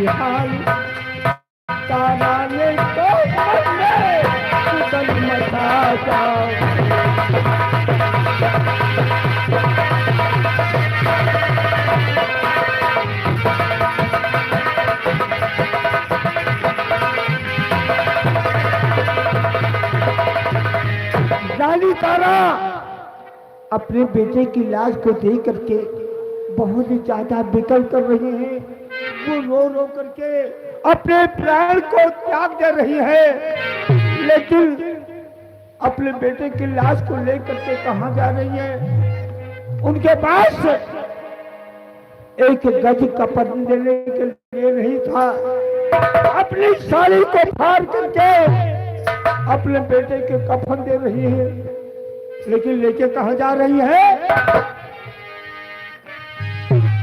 हाल तारा ने तो उदल मचा जाओ। रानी तारा अपने बेटे की लाश को देख करके बहुत ही ज्यादा बिकल कर रही है। वो रो रो करके अपने प्राण को त्याग दे रही है, लेकिन अपने बेटे की लाश को लेकर के कहां जा रही है? उनके पास एक गज कफन देने के लिए नहीं था। अपनी साड़ी को फाड़ करके अपने बेटे के कफन दे रही है, लेकिन लेके कहां जा रही है?